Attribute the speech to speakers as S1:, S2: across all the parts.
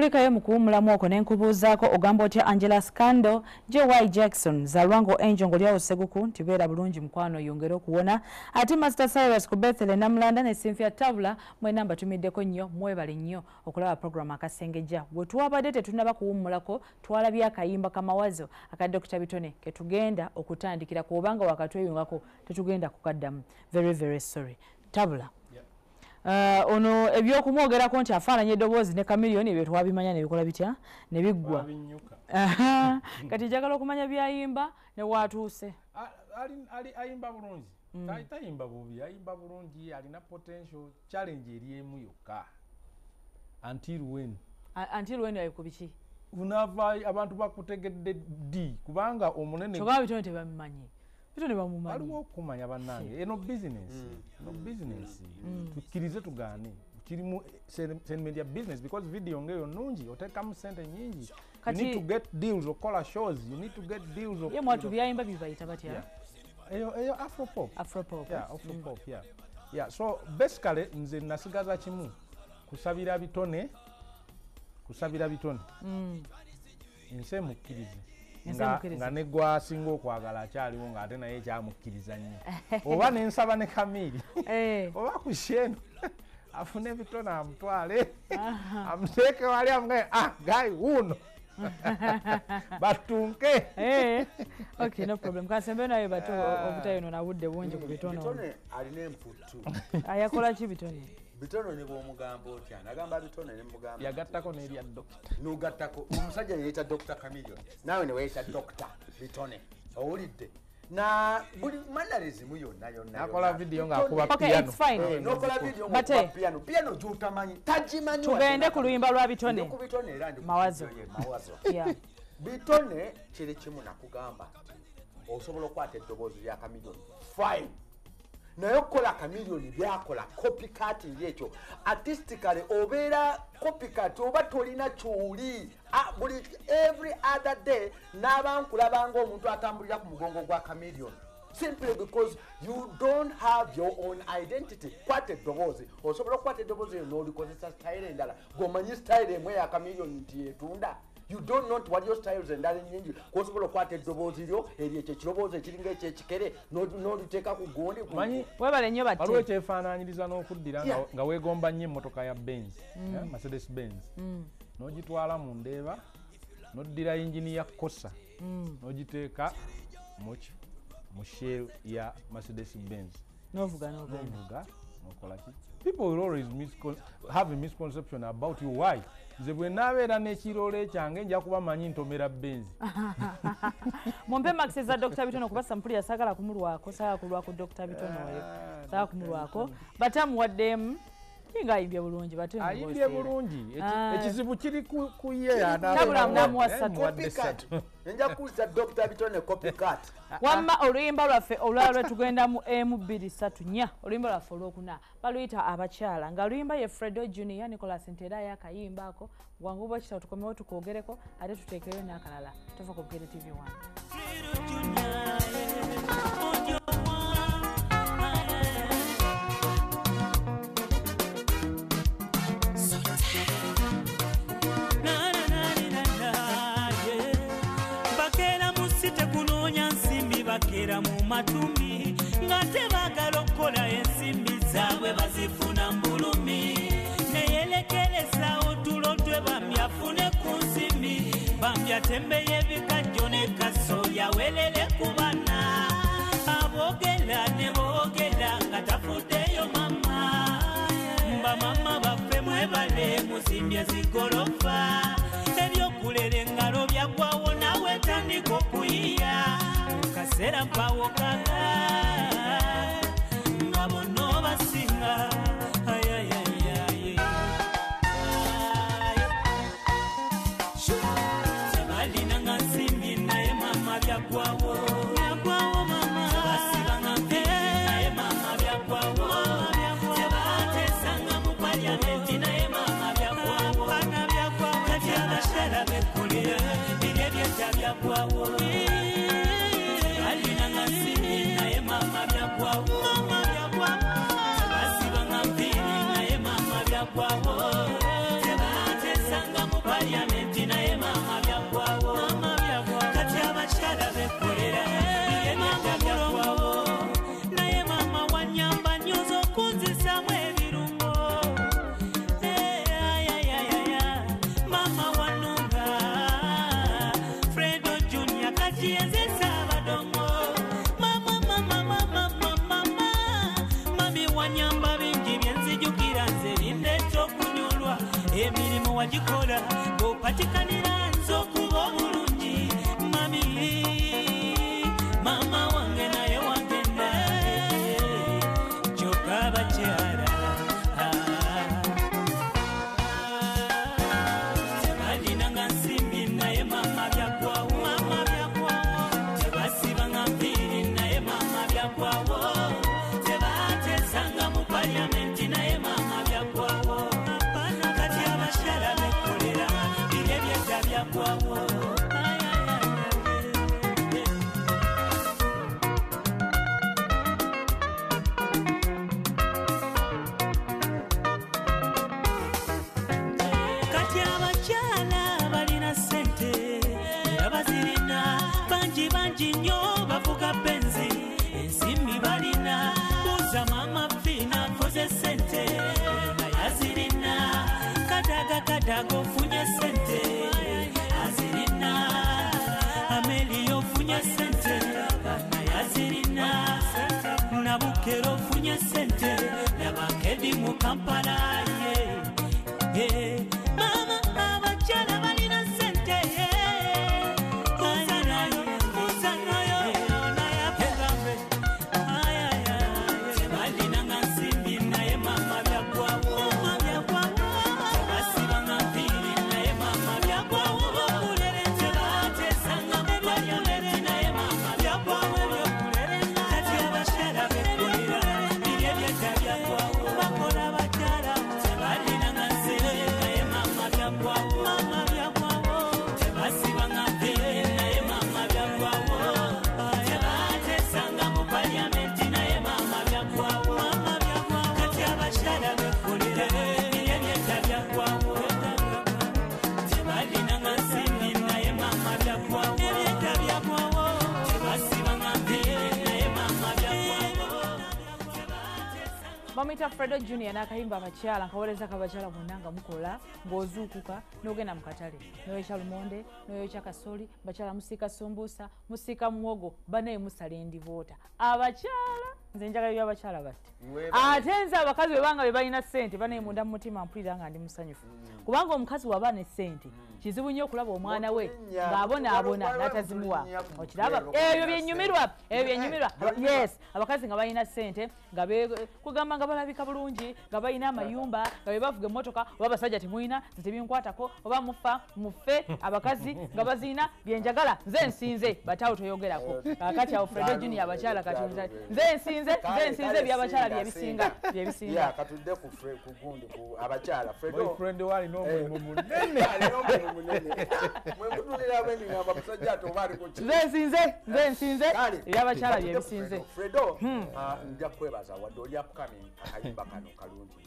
S1: tulikayo mu kuwumulamu okwo ne nkubuuzaako ogamba otya Angela Scandal J.Y. Jackson Zalwango Angel ng'olyawo Seguku nti beera bulungi mukwano yongere okuwona ate Master Cyrus ku Bethel Namulanda ne Cynthia Tabula mwena mbatumiddeko nnyo mwebale nnyo okulaba programu Akasengejja bwe twabadde tetunaba kuwummulako twalabye akayimba kamawazo aka Dr. Bitone ke tugenda okutandikira kubanga wakatweyungako tetugenda kukaddamu very sorry Tabula. Ono ebyokumwogerako nti afaananya eddoboozi ne Chameleone ebyo twabimanya ne bikola bitya ne biggwa kati njagala okumanya byayimba ne waatuuse
S2: ayimba bulungi tayimba bubi ayimba bulungi alina potential challenge eri emu yokka until when
S1: ayi ku biki
S2: unava abantu bakutegedde ddi kubanga omunene
S1: kyokka Bitone tebamumanyi Bitone bamumanyi
S2: aliwo okumanya bannange eno business tukkirize tugaane kirimu media business because video ngeyo nungi otekamu sente nyingi you need to get deals okola shows you need to get deals of
S1: mwatu byayimba bibayita batya
S2: eyo afropop yeah so basically nze nasigaza kimu kusabira Bitone ense mukkirize nga ne gwasinga okwagala akyaliwo ng'ate naye kyamukkiriza nnyo oba nensaba ne Kamiri oba ku Sheno afune Bitone amutwale amuteeke wali amugaye gayi wuno batunke
S1: okay no problem kasembe naye bato obutayono na budde bungi ku Bitone
S3: alina emputtu
S1: ayakola ki Bitone
S3: ne bw'omugambo otya nagamba Bitone ne mugamba
S2: yagattako n'erya dokita
S3: n'ogattako omusajja yeeyita Dr. Chameleone naawe ne weeyita Dr. Bitone owulidde na buli mannerism yonna
S2: akola video ng'akuba
S1: piano
S3: n'okola video ng'akuba piano gy'otamanyi tagimanyi
S1: tugende ku luyimba lwa Bitone
S3: ku Bitone era ndi
S1: mawazo
S3: Bitone kiri kimu nakugamba osobola okukwata eddoboozi lya Chameleone fine naye okukola Chameleone byakola copycat yekyo artistically obeera copycat oba tolina kyoli buli every other day n'abankulabanga omuntu atambulira ku mugongo gwa Chameleone simply because you don't have your own identity kwata eddoboozi osobola okukwata eddoboozi eyo n'olikozesa style endala gwomanyi style emwe ya Chameleone nti yetunda you don't know what your styles endala nyingi kosobola okukwata eddoboozi lyo eri ekyo ekiroboozi ekiringa ekyekikere n'oliteeka ku gundi
S1: webale nnyo batte
S2: waliwo ekyefaanaanyiriza n'okuddira nga weegomba nnyo emmotoka ya Benz Mercedes Benz n'ogitwala mu ndeeba n'oddira yingini ya Kosa n'ogiteeka mu shell ya Mercedes Benz
S1: n'ovuga
S2: nokola ki people will always have a misconception about you why nze bwe naabeera n'ekirole kyange nja kuba manyi ntomera Benz
S1: mumpe Max za Dr. Bitone okuba sampuli yasagala kumulwako saagala kulwako Dr. Bitone oyo saagala kumulwako batamuwaddemu nga ayimbye bulungi bate
S2: ayimbye bulungi ekizibu kiri ku ye
S1: tabula mnamuwasatu
S3: nja kuza Dr. Bitone copycat
S1: wamma oluyimba lwaffe olulala lwe tugenda mu M234 oluyimba lwaffe olwokuna baluyita abakyala nga luyimba ye Fredo Junior Nicholas Ntera yakayimba ako gwangu bwe kitao tukomewo tukwogereko ate tuteekeyo n'akalala tova ku Bukedde TV 1
S4: bakera mu matumi nga tebagala okukola ensimbi zaabwe bazifuna mbulumi neyelekereza otulo twe bamyafune ku nsimbi bamyatembeye ebikajjo ne kasoya welele ku bana aboogera ne boogera nga tafuddeyo mama bamama baffe mwebale musimbye zigolofa ebyokulera engalo byagwawo nawe tandika okuyiya kaseera mpawo kaka nga bonna basinga tebalina nga nsimbi naye mama byagwawo mama tebasibanga mpiri naye mama byagwawo tebateesanga mu palyamenti naye mama byagwawo kati abakyala bekkulira biri ebyetta byagwawo basibanga mpiri naye mama byagwawo tebateesanga mu byokola ng'opatikanira nze okuba obulungi mami mama wange naye wagenda kyokka abakyala tebalinanga nsimbi naye mama byagwawo tebasibanga mpiri naye mama byagwawo tebateesanga mu paliamenti naye mama byagwawo kati abakyala bekolera biri ebyedda byagwawo kati abakyala balina ssente era bazirina bangi nnyo bavuga benzi ensimbi balina buuza mama fiina nkoze ssente oyo naye azirina kadaga ofunye ssente azirina ameli ofunye ssente naye azirina nabukero ofunye ssente nabakedi mu Kampala mama abakyala balina ssente tebalinanga nsimbi naye mama byagwawo tebasibanga mpiri naye mama byagwawo tebateesanga mu paliamenti naye mama byagwawo kati abakyala bekolera biri ebyedda byagwawo bakola abakyala tebalinanga nsimbi naye mama byagwawo tebasibanga mpiri naye mama byagwawo tebateesanga mu paliamenti naye mama byagwawo kati abakyala bekolera biri ebyedda byagwawo tebalinanga nsimbi naye mama byagwawo tebasibanga mpiri naye mama byagwawo
S1: bamwita Fredo Junior n'akayimba abakyala nkawoleza kabakyala bonna nga mukola ng'ozuukuka n'ogenda mu katale n'oyokya lumonde n'oyokya kasoli bakyala musiika sumbuusa musiika muwogo banaye musala endivoota abakyala nze njagala ebyabakyala batte ate nze abakazi bwebanga be balina ssente banaye munda mu mutima mpulira nga ndi musanyufu kubanga omukazi waba ne ssente kizibu nnyo okulaba omwana we ng'abonaabona n'atazimuwa okiraba ebyo byennyumirwa yes abakazi nga balina ssente nga kugamba nga balabika bulungi nga balina amayumba nga be bavuga emmotoka oba abasajja temulina nze tebinkwatako oba muffe abakazi nga bazina byenjagala nze nsinze bataawo toyogerako kati awo Fredo Junior abakyala kati nze nsinze ebyabakyala byebisinga
S3: katudde ku gundi ku abakyala
S2: boyfriend wali n'omulimu munene mwemutulira bwe ngamba musajja atoba ali ku
S1: nze nsinze ebyabakyala byebisinze
S3: Fredo nja kwebaza wadde oli upcoming akayimba kano kalungi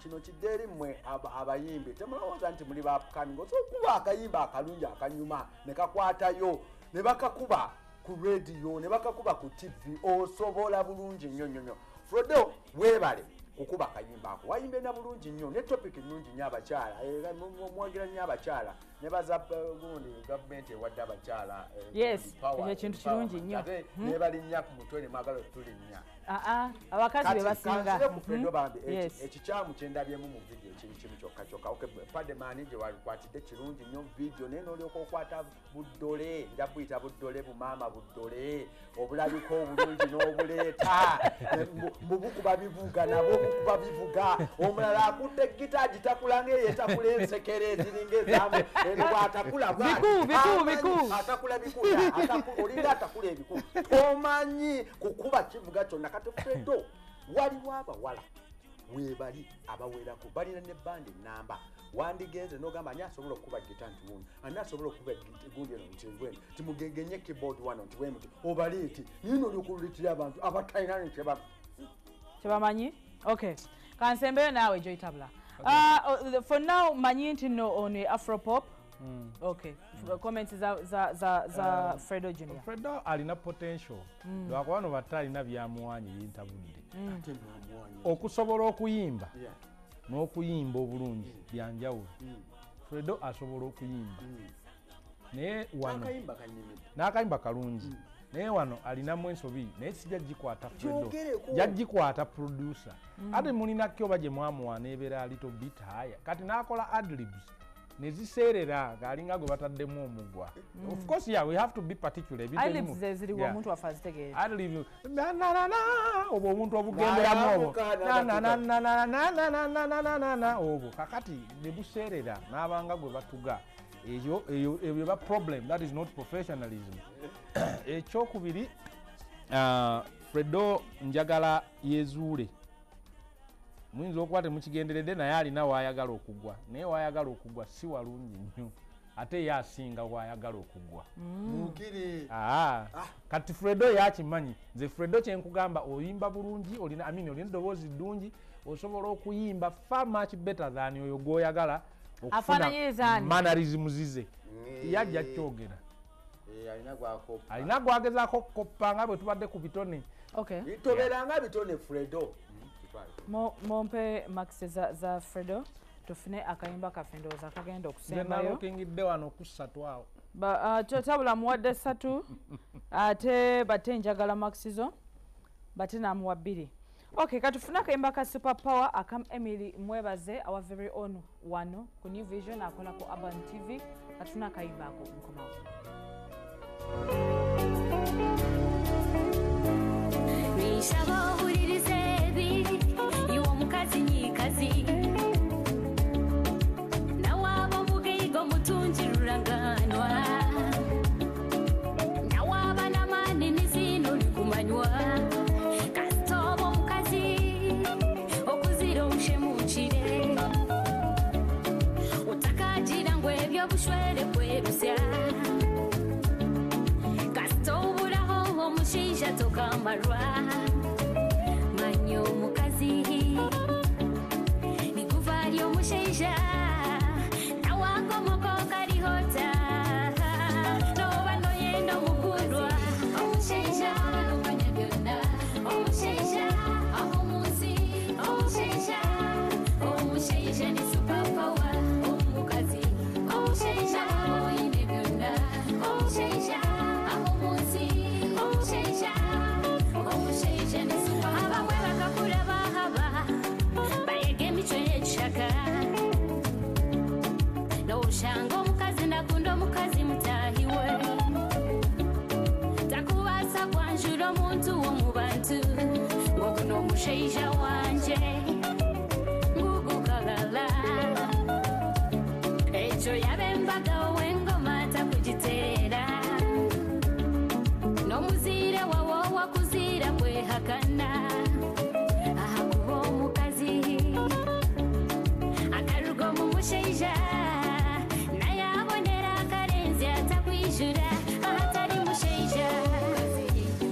S3: kino kidde eri mmwe abayimbi temulowooza nti muli ba upcoming osobola okuba akayimba akalungi akanyuma ne kakwatayo ne bakakuba ku radio ne bakakuba ku TV osobola bulungi nnyo Fredo weebale kukuba akayimba ako wayimbe na bulungi nnyo ne topic nnungi nnyo abakyala mwagira nnyo abakyala ne baza gundi gavumenti ewadde abakyala
S1: yes ekyo kintu kirungi nnyo
S3: ate ne balinnya ku mutwe ne mwagala tulinnya
S1: abakazi be basinga
S3: ekikyamu kyendabyemu mu video kiri kimu kyokka pademani gye wakwatidde kirungi nnyo video naye n'olyoka okwata buddole nja buyita buddole bumaama buddole obulabiko obulungi n'obuleeta mubukuba bivuga nabo bukuba bivuga omulala akutte gita gitakula ng'eyetakula ensekere eziringa ezamu bwatakula atakula bikuya olinga atakula ebiku tomanyi kukuba kivuga kyonna kati Fredo waliwo abawala weebali abawerako balina ne bandi namba wandigenze n'ogamba ani asobola okukuba gita nti wuno ani asobola okukuba gundi eno nti bwenu timugengenye keyboard wano nti bwemuti obaleeti nino olyokululitira abantu abatalina
S1: kyebamanyi okay kansembeyo naawe Joytabula for now manyi nti no on Afropop okay comments za Fredo Junior
S2: Fredo alina potential lwakuba bano batta alina byamuwanyi yintabudde okusobola okuyimba n'okuyimba obulungi byanjawulo Fredo asobola okuyimba naye wano n'akayimba kalungi naye wano alinamu ensobi naye sijja gikwata Fredo jaggikwata producer ate mulina kyoba gye mwamuwa n'ebeera little bit higher kati n'akola adlibs neziseerera ng'alinga gwe bataddemu omugwa. Of course, yeah, we have to be particular.
S1: Eyelids zeziriwa omuntu wafe azitegeera.
S2: Obwo omuntu obugenderamu obwo. Obwo kakati ne buseerera n'abanga gwe batuga. Ebyo ba problem, that is not professionalism. Ekyokubiri, Fredo njagala yezuule. Muyinza okuba temukigenderedde naye alina waayagala okugwa. Naye waayagala okugwa si walungi nnyo. Ate ye asinga waayagala okugwa. Kati Fredo yakimanyi. Nze Fredo kyenkugamba oyimba bulungi, olina eddoboozi ddungi, osobola okuyimba far much better than oyo gw'oyagala okufuna mannerism zize. Yajja kyogera. Alina gwagezaako okukoppa nga bwe tubadde ku bitone.
S3: Toberanga bitone Fredo.
S1: Mompe Max za Fredo tufune akayimba kaffe ndowooza akagenda okusembayo.
S2: Nalokingidde wano ku 3 awo.
S1: Tabula muwadde 3 ate bate njagala Max zo bate namuwa 2. Okay, katufune akayimba ka Super Power akam Emily mwebaze our very own wano ku New Vision akola ku Urban TV. Katufune akayimba ako mkomawo.
S5: Nishaba uhuririze iwo mukazi nyikazi na waba mugeigo mutunji ruranganwa na waba na mani nizino likumanywa kasitobo mukazi okuzira ushemuchire utakajira ngwebyo bushwere kwebusya kasitoburaho omushinja tokamarwa manyo mukazi nikuvalyo mushinja nawagomoko karihota noba noyenda mukulwa omushinja nobanyabyona omushinja aho munsi omushinja ni superpower omukazi omushinja oyine byona omushinja aho munsi omushinja ni superpower abamwe bakakula bahaba bayege emico y'ekishaka noshanga omukazi nakunda omukazi mutahiwe takubasa kwanjura omuntu w'omu bantu ngoguno omushaija wanje ngugukagala ekyo yabembagawo w'engoma takugiteera n'omuzire wawo wakuzira kwehakana ahakuba omukazi akarugo mu mushaija naye abonera akarenzi atakwijura ahatari mushaija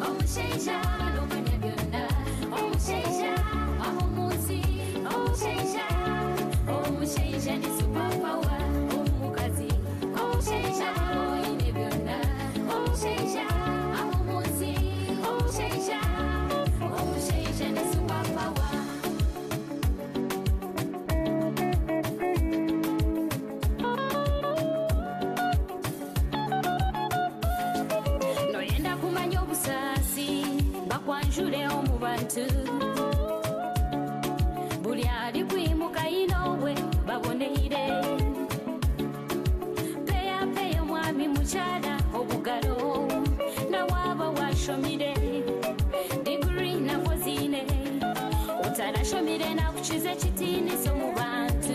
S5: omushaija nomanya byonna omushaija aho munsi omushaija ni superpower omukazi omushaija oyine byonna omushaija aho munsi omushaija ni superpower. Noyenda kumanya obusaasi bakwanjule omu bantu buli ali kwimuka inowe baboneire peya omwami mukyala obugalo nawaba washomire diguri nabwo zine utarashomire nakukiza ekitiniso mu bantu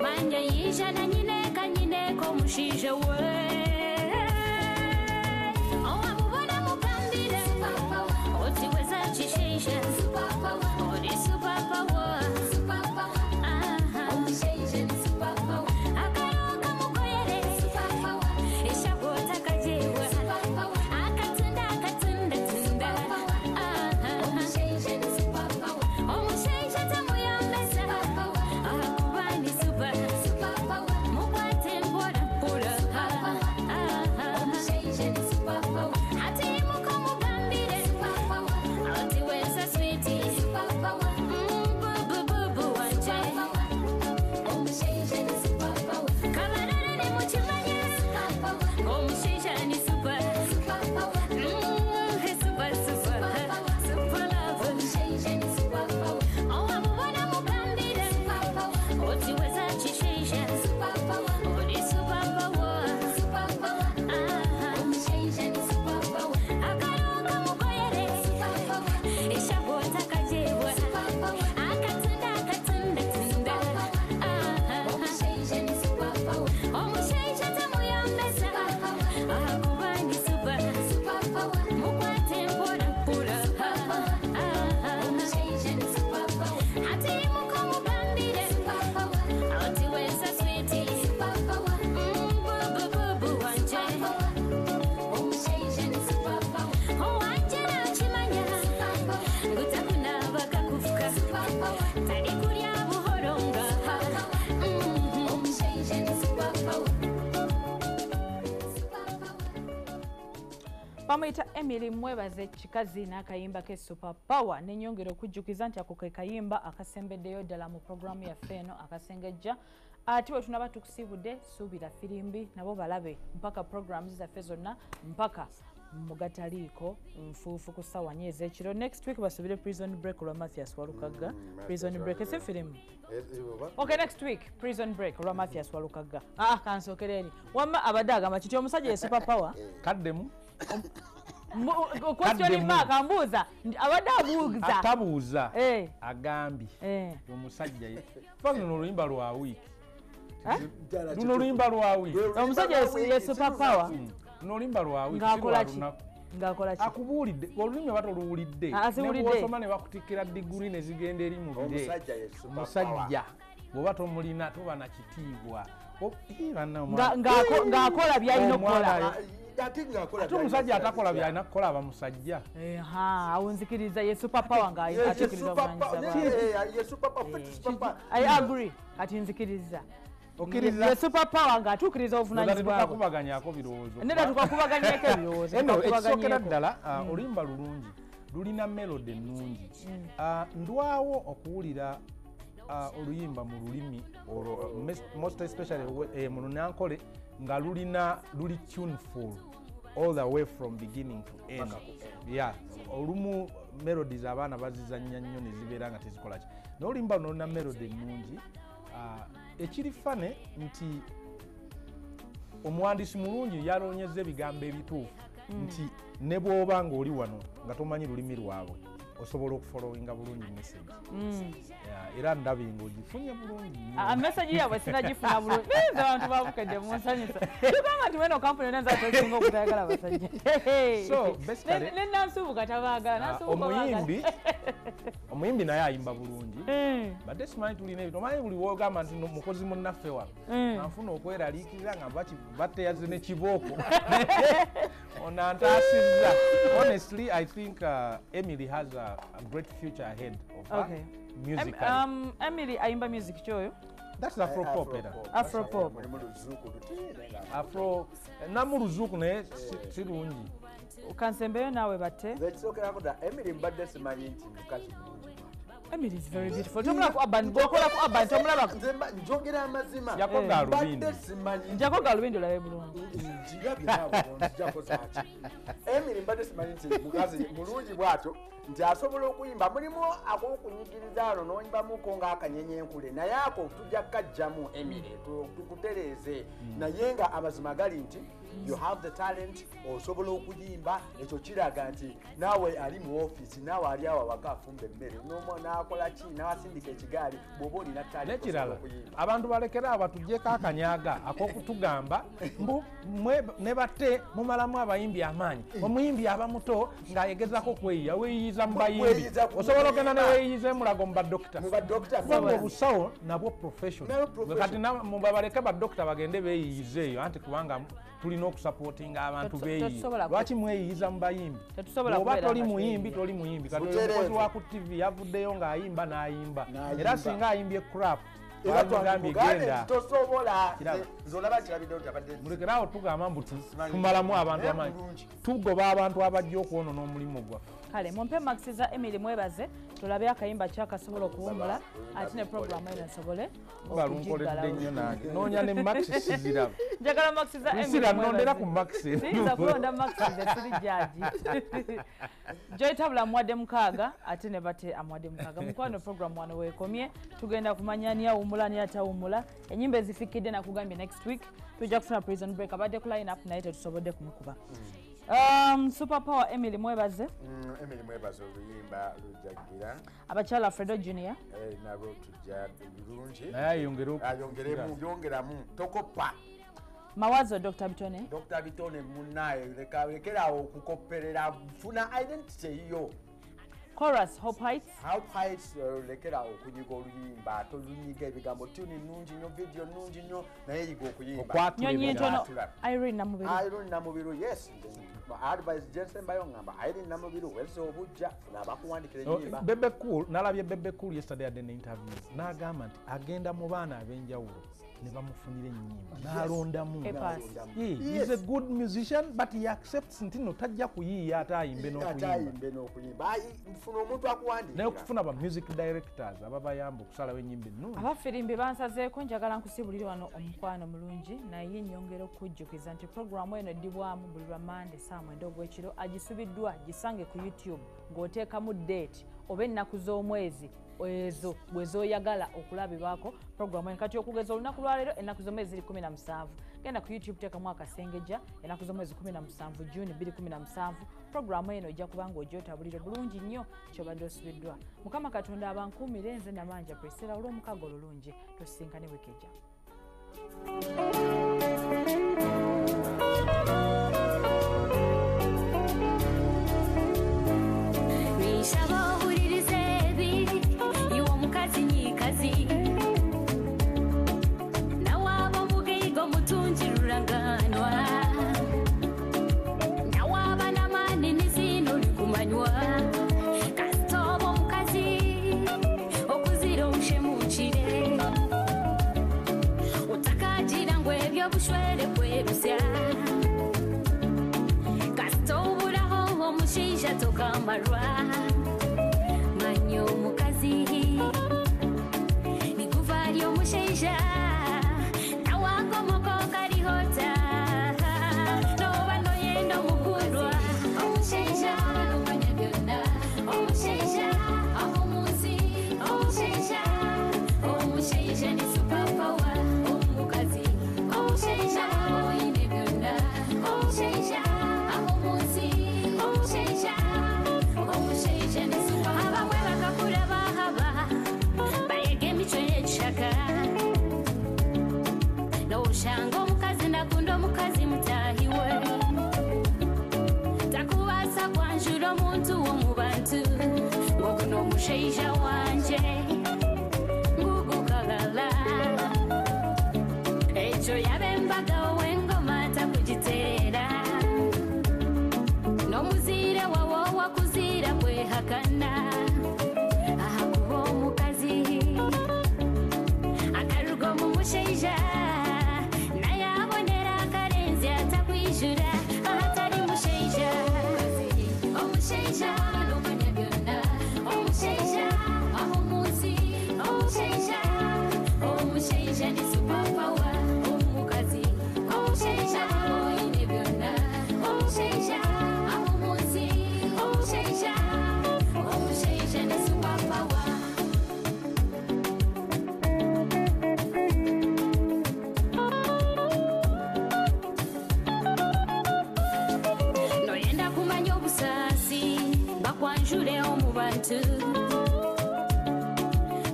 S5: manja yijana nyineko mushiije we owamubona mupambire otiweza kishiisha ori superpower akayoka mugoyere eshagota kajewa akatunda omushaija tamuyambesa akubani super mukwate mpora
S1: bamuyita Emily Mwebaze Kikazi n'akayimba ke Super Power n'ennyongera okujjukiza nti ako ke kayimba akasembeddeyo ddala mu programu yaffe eno Akasengejja. Ati bwe tunaba tukusibudde suubira firimbi nabo balabe mpaka programs zaffe zonna mpaka mugataliiko nfuufu ku ssaawa 4 ez'ekiro. Next week basubire Prison Break olwa Mathias Walukagga. Prison Break ese firimu. Okay, next week Prison Break olwa Mathias Walukagga. Kansookera eri wamma abadde agamba kiti omusajja ye Super Power
S2: kaddemu
S1: question mark ambuuza abadde abuuza
S2: atabuuza agambye omusajja ye fano n'oluyimba lwa week luno oluyimba lwa week
S1: omusajja ye Super Power
S2: n'oluyimba lwa week
S1: ng'akola ki
S2: akubuulidde olulimi oba toluwulidde nebwosoma ne bakutikkira diguri ne zigenda eri mu bire omusajja bw'oba tomulina toba na kitiibwa
S1: ng'akola by'alina okukola
S2: ate omusajja atakola by'alina kukola aba musajja
S1: awo nzikiriza ye Super Power ng'ateekiriza I agree kati nzikiriza ye Super Power ng'atuukiriza obuvunanyizibwa
S2: tukakubaganyako birowoozo
S1: nedda tukakubaganyeko ebirowoozo
S2: ekisookera ddala oluyimba lulungi lulina melody ennungi ndwawo okuwulira oluyimba mu lulimi most especially mu Lunyankole nga luli tuneful all the way from beginning to end. Olumu melodies abaana bazizannya nnyo ne zibeera nga tezikola ki n'oluyimba lulina melody ennungi. Ekiri fane nti omuwandiisi mulungi yaloonyeza ebigambo ebituufu nti ne bw'oba ng'oli wano nga tomanyi lulimi lwabwe osobola okufollowinga bulungi message era ndabye ng'ogifunye bulungi
S1: message yaabwe sinagifuna bulungi abantu babukedde munsanyusa tugamba nti weno kampuni nenza tosinga okutayagala abasajja nenansubuka tabaagala
S2: omuyimbi naye ayimba bulungi badde simanyi tulina ebyo tomanyi buli wogamba nti mukozi munnaffe wano anfuna okweraliikirira nga batteyaze nekibooko onantaasizza. Honestly, I think Emily has a great future ahead of her musically.
S1: Emily ayimba music kyoyo?
S2: That's Afro-pop. Afro namuluzuku naye sirungi.
S1: Kansembeyo naawe batte?
S3: Ekisookerako ddala Emily mbadde simanyi nti mukazi mulungi.
S1: Emily is very beautiful. Tomulako Aban, bokolako Aban, tomulaba.
S3: Njogera amazima.
S2: Jako galubindi.
S3: Mbadde simanyi.
S1: Jako galubindi olabe bulungi.
S3: Njigabye naawe njako zaaki. Emily mbadde simanyi nti mukazi mulungi bw'atyo nti asobola okuyimba mulimu ak'okunyigiriza ano n'oyimbamuko ng'akanyenyenkule naye ako tujja kukajjamu Emily tukutereeze naye nga amazima gali nti you have the talent osobola okuyimba ekyo kiraga nti naawe ali mu ofiisi naawe ali awo awaka afumba emmere n'akola ki n'asindika ekigaali bw'oba olina talent
S2: nekirala abantu balekera abatuggyeko akanyaga ak'okutugamba mbu ne batte mumalamu abayimbi amaanyi omuyimbi aba muto ng'ayegezako okweyiya weeyiyiza mu bayimbi osobola okgenda ne weeyiyiza emulago mu badokita kubanga obusawo nabwo professional kati baleke badokita bagende beeyiyiza eyo anti kubanga tulina okusapootinga abantu beeyiyiza lwaki mweyiyiza mu bayimbi oba toli muyimbi kati omukozi wa ku tv yavuddeyo ng'ayimba n'ayimba era singa ayimbye crap bagambye genda mulekerawo tugamba mbu tumalamu abantu amaanyi tugoba abantu abajja okwonona omulimu gwaffe.
S1: Kale mumpe Max za Emily Mwebaze tulabe akayimba kyakasobola okuwummula ate ne programu eno esobole
S2: balunkoledde nnyo nange noonya ne Max siziraba
S1: njagala Max za Emily
S2: Priscilla nondera ku Max
S1: siza kulonda Max ze siri jaji Joy Tabula amwadde mukaaga ate ne bate amwadde mukaaga mukwano programu wano weekomye tugenda kumanya ani awummula ani atawummula ennyimba ezifikidde nakugambye next week tujja kufuna Prison Break abadde ku line up naye tetusobodde kumukuba. Super Power Emily Mwebaze.
S3: Emily Mwebaze oluyimba lujjagira.
S1: Abakyala Fredo Junior.
S3: Nabo tujja bulungi. Ayongeramu tokopa.
S1: Mawazo Dr. Bitone.
S3: Dr. Bitone munnaye lekerawo okukopperera funa identity yo.
S1: Chorus Hope Heights.
S3: Hope Heights lekerawo okunyiga oluyimba tolunyiga ebigambo tuni nungi nnyo video nungi nnyo naye yiga okuyimba.
S1: Nyonyi ntono Irene Namubiru.
S3: Yes. Advice Jensen bayongamba Irene Namubiru wese obujja nabakuwandikira ennyimba.
S2: Bebe Cool nalabye Bebe Cool yesterday at an interview n'agamba nti agenda mu baana ab'enjawulo ne bamufunira ennyimba n'alondamu.
S3: He's
S2: a good musician but he accepts nti no tajja kuyiiya ate ayimbe
S3: n'okuyimba. Nfuna omuntu akuwandiika.
S2: Naye okufuna ba music directors ababayamba okusalawo ennyimba ennungi.
S1: Abafirimbi bansazeeko njagala nkusibulire wano omukwano mulungi naye nnyongera okujjukiza nti puroguramu eno eddibwamu buli lwa Mande saa 9 ogw'ekiro agisubiddwa gisange ku YouTube ng'oteekamu date oba ennaku z'omwezi ezo bwezooyagala okulabibwako puroguramu eno. Kati okugeza olunaku lwaleero ennaku z'omwezi ziri 17 genda ku YouTube teekamu Akasengejja ennaku z'omwezi 17 June 2017 puroguramu eno ojja kuba ng'ogyotabulire bulungi nnyo kyobadde osubiddwa. Mukama Katonda abankuumire nze Namanja Priscilla olw'omukago olulungi tusisinkane Bukedde.
S5: Marwa manyo mukazi nikuvari omushaija nawako moko karihota noba noyenda omukundwa omushaija nomanya byonna omushaija aho munsi omushaija ni superpower omukazi omushaija oyine byonna omushaija aho munsi omushaija Shango mukazi nakunda omukazi mutahiwe takubasa kwanjura omuntu w'omu bantu ngoguno omushaija wanje ngugukagala ekyo yabembaga w'engoma takugiteera n'omuzire wawo wakuzira kwehakana ahakuba omukazi akaruga mu mushaija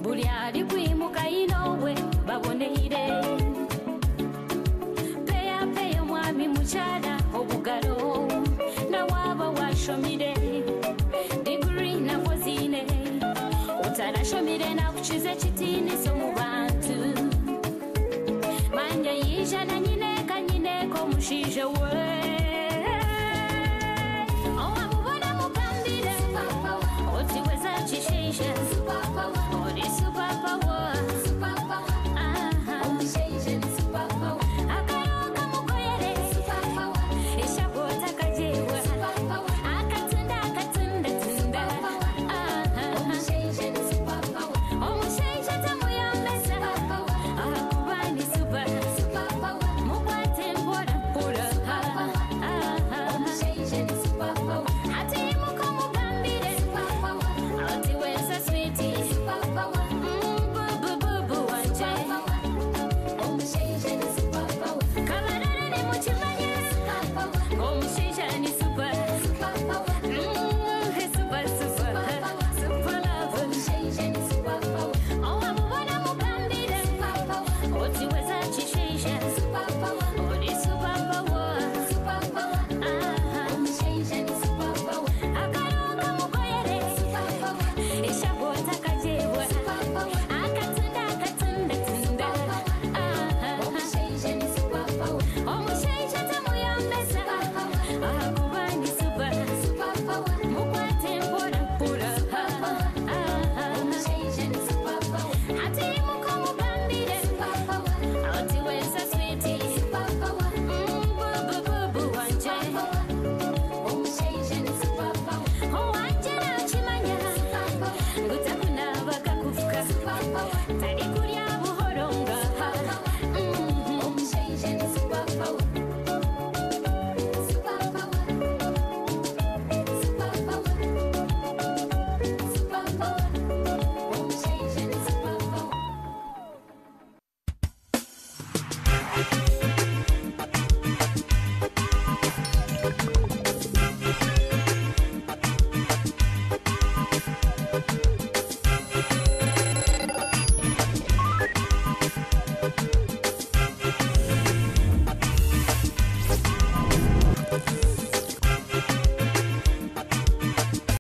S5: buli ali kwimuka inowe baboneire peya omwami mukyala obugalo nawaba washomire diguri nakozine utarashomire nakukiza ekitiniso mu bantu manja yijana nyineko omushiija we